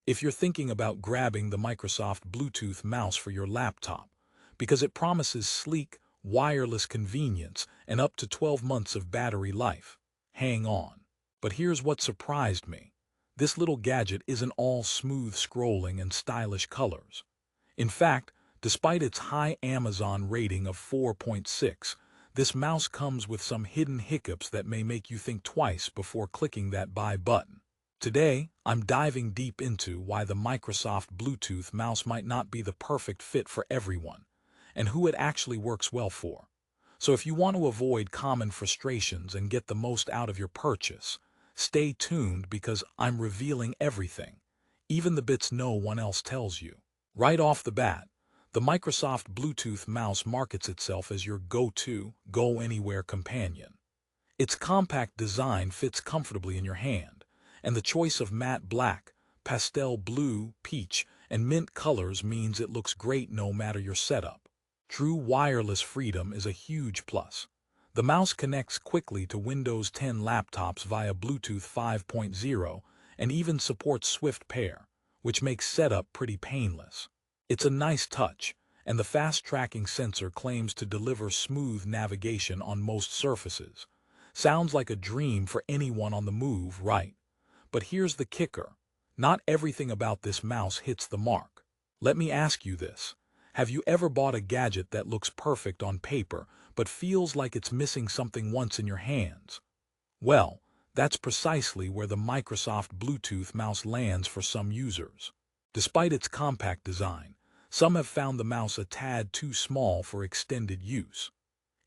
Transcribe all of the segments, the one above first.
if you're thinking about grabbing the Microsoft Bluetooth mouse for your laptop, because it promises sleek, wireless convenience and up to 12 months of battery life. Hang on. But here's what surprised me. This little gadget isn't all smooth scrolling and stylish colors. In fact, despite its high Amazon rating of 4.6, this mouse comes with some hidden hiccups that may make you think twice before clicking that buy button. Today, I'm diving deep into why the Microsoft Bluetooth mouse might not be the perfect fit for everyone, and who it actually works well for. So if you want to avoid common frustrations and get the most out of your purchase, stay tuned because I'm revealing everything, even the bits no one else tells you. Right off the bat, the Microsoft Bluetooth mouse markets itself as your go-to, go-anywhere companion. Its compact design fits comfortably in your hand, and the choice of matte black, pastel blue, peach, and mint colors means it looks great no matter your setup. True wireless freedom is a huge plus. The mouse connects quickly to Windows 10 laptops via Bluetooth 5.0 and even supports Swift Pair, which makes setup pretty painless. It's a nice touch, and the fast tracking sensor claims to deliver smooth navigation on most surfaces. Sounds like a dream for anyone on the move, right? But here's the kicker. Not everything about this mouse hits the mark. Let me ask you this. Have you ever bought a gadget that looks perfect on paper but feels like it's missing something once in your hands? Well, that's precisely where the Microsoft Bluetooth mouse lands for some users. Despite its compact design, some have found the mouse a tad too small for extended use.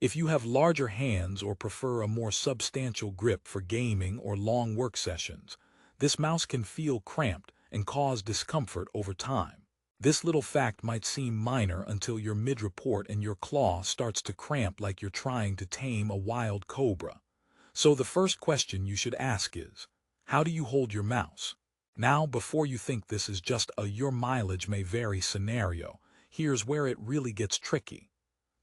If you have larger hands or prefer a more substantial grip for gaming or long work sessions, this mouse can feel cramped and cause discomfort over time. This little fact might seem minor until you're mid-report and your claw starts to cramp like you're trying to tame a wild cobra. So the first question you should ask is, how do you hold your mouse? Now, before you think this is just a your mileage may vary scenario, here's where it really gets tricky.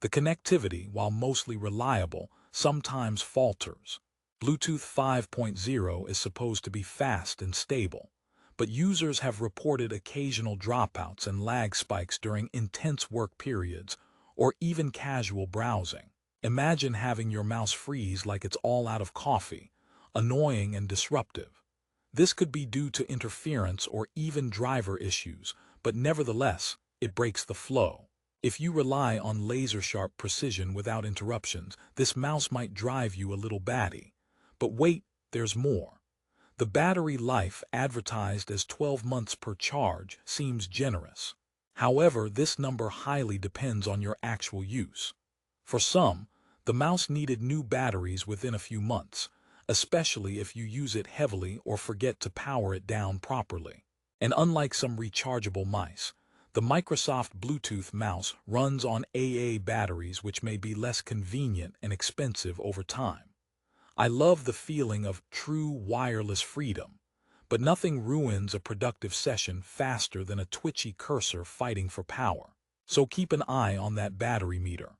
The connectivity, while mostly reliable, sometimes falters. Bluetooth 5.0 is supposed to be fast and stable, but users have reported occasional dropouts and lag spikes during intense work periods or even casual browsing. Imagine having your mouse freeze like it's all out of coffee, annoying and disruptive. This could be due to interference or even driver issues, but nevertheless, it breaks the flow. If you rely on laser-sharp precision without interruptions, this mouse might drive you a little batty. But wait, there's more. The battery life, advertised as 12 months per charge, seems generous. However, this number highly depends on your actual use. For some, the mouse needed new batteries within a few months, especially if you use it heavily or forget to power it down properly. And unlike some rechargeable mice, the Microsoft Bluetooth mouse runs on AA batteries, which may be less convenient and expensive over time. I love the feeling of true wireless freedom, but nothing ruins a productive session faster than a twitchy cursor fighting for power. So keep an eye on that battery meter.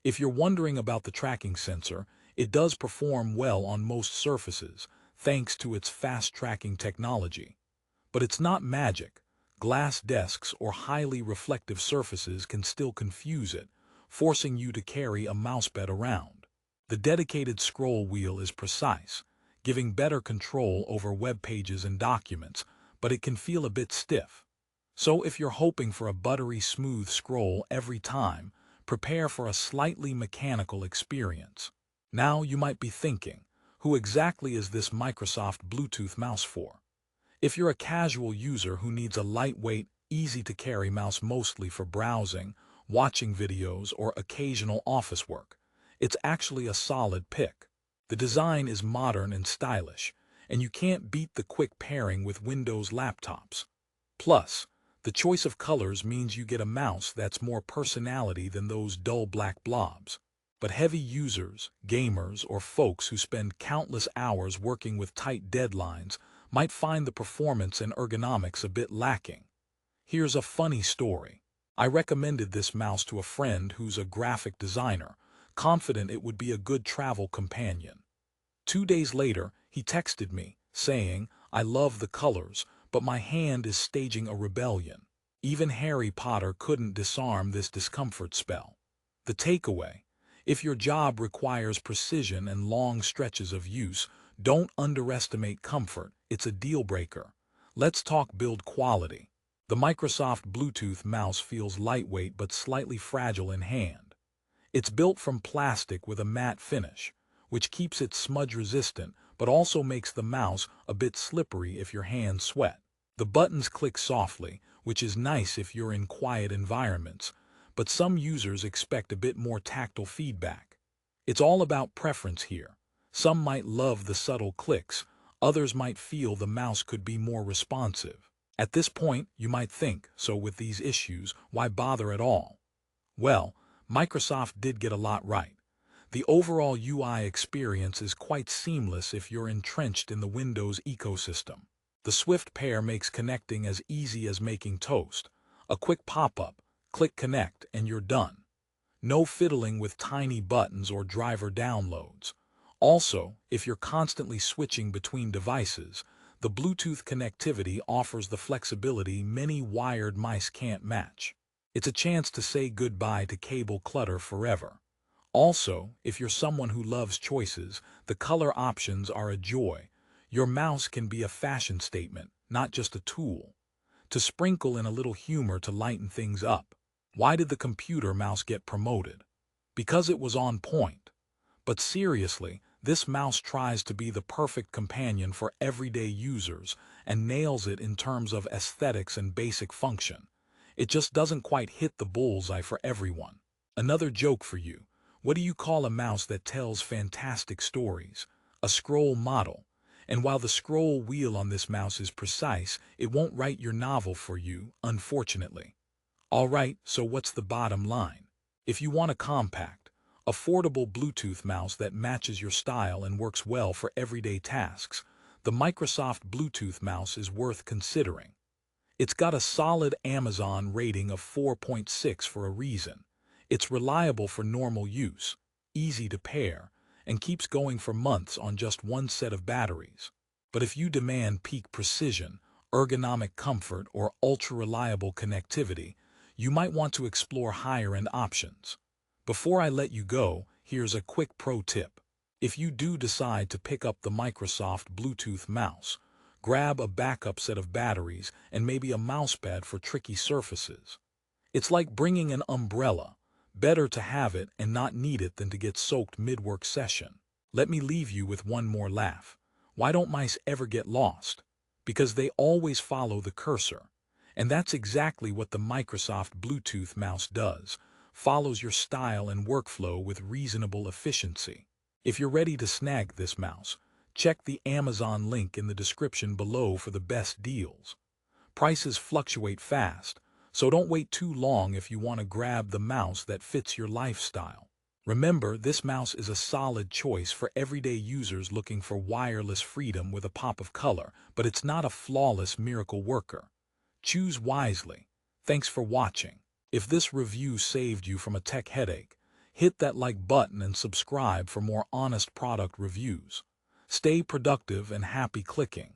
If you're wondering about the tracking sensor, it does perform well on most surfaces, thanks to its fast tracking technology. But it's not magic. Glass desks or highly reflective surfaces can still confuse it, forcing you to carry a mousepad around. The dedicated scroll wheel is precise, giving better control over web pages and documents, but it can feel a bit stiff. So if you're hoping for a buttery smooth scroll every time, prepare for a slightly mechanical experience. Now you might be thinking, who exactly is this Microsoft Bluetooth mouse for? If you're a casual user who needs a lightweight, easy-to-carry mouse mostly for browsing, watching videos, or occasional office work, it's actually a solid pick. The design is modern and stylish, and you can't beat the quick pairing with Windows laptops. Plus, the choice of colors means you get a mouse that's more personality than those dull black blobs. But heavy users, gamers, or folks who spend countless hours working with tight deadlines might find the performance and ergonomics a bit lacking. Here's a funny story. I recommended this mouse to a friend who's a graphic designer, confident it would be a good travel companion. 2 days later, he texted me, saying, "I love the colors, but my hand is staging a rebellion. Even Harry Potter couldn't disarm this discomfort spell. The takeaway: if your job requires precision and long stretches of use, don't underestimate comfort. It's a deal breaker. Let's talk build quality. The Microsoft Bluetooth mouse feels lightweight but slightly fragile in hand. It's built from plastic with a matte finish, which keeps it smudge resistant but also makes the mouse a bit slippery if your hands sweat. The buttons click softly, which is nice if you're in quiet environments, but some users expect a bit more tactile feedback. It's all about preference here. Some might love the subtle clicks, others might feel the mouse could be more responsive. At this point, you might think, so with these issues, why bother at all? Well, Microsoft did get a lot right. The overall UI experience is quite seamless if you're entrenched in the Windows ecosystem. The swift pair makes connecting as easy as making toast. A quick pop-up, click connect, and you're done. No fiddling with tiny buttons or driver downloads. Also, if you're constantly switching between devices, the Bluetooth connectivity offers the flexibility many wired mice can't match. It's a chance to say goodbye to cable clutter forever. Also, if you're someone who loves choices, the color options are a joy. Your mouse can be a fashion statement, not just a tool. To sprinkle in a little humor to lighten things up. Why did the computer mouse get promoted? Because it was on point. But seriously, this mouse tries to be the perfect companion for everyday users and nails it in terms of aesthetics and basic function. It just doesn't quite hit the bullseye for everyone. Another joke for you. What do you call a mouse that tells fantastic stories? A scroll model. And while the scroll wheel on this mouse is precise, it won't write your novel for you, unfortunately. Alright, so what's the bottom line? If you want a compact, affordable Bluetooth mouse that matches your style and works well for everyday tasks, the Microsoft Bluetooth mouse is worth considering. It's got a solid Amazon rating of 4.6 for a reason. It's reliable for normal use, easy to pair, and keeps going for months on just one set of batteries. But if you demand peak precision, ergonomic comfort, or ultra-reliable connectivity, you might want to explore higher-end options. Before I let you go, here's a quick pro tip. If you do decide to pick up the Microsoft Bluetooth mouse, grab a backup set of batteries and maybe a mousepad for tricky surfaces. It's like bringing an umbrella. Better to have it and not need it than to get soaked mid-work session. Let me leave you with one more laugh. Why don't mice ever get lost? Because they always follow the cursor. And that's exactly what the Microsoft Bluetooth mouse does. Follows your style and workflow with reasonable efficiency. If you're ready to snag this mouse, check the Amazon link in the description below for the best deals. Prices fluctuate fast, so don't wait too long if you want to grab the mouse that fits your lifestyle. Remember, this mouse is a solid choice for everyday users looking for wireless freedom with a pop of color, but it's not a flawless miracle worker. Choose wisely. Thanks for watching. If this review saved you from a tech headache, hit that like button and subscribe for more honest product reviews. Stay productive and happy clicking.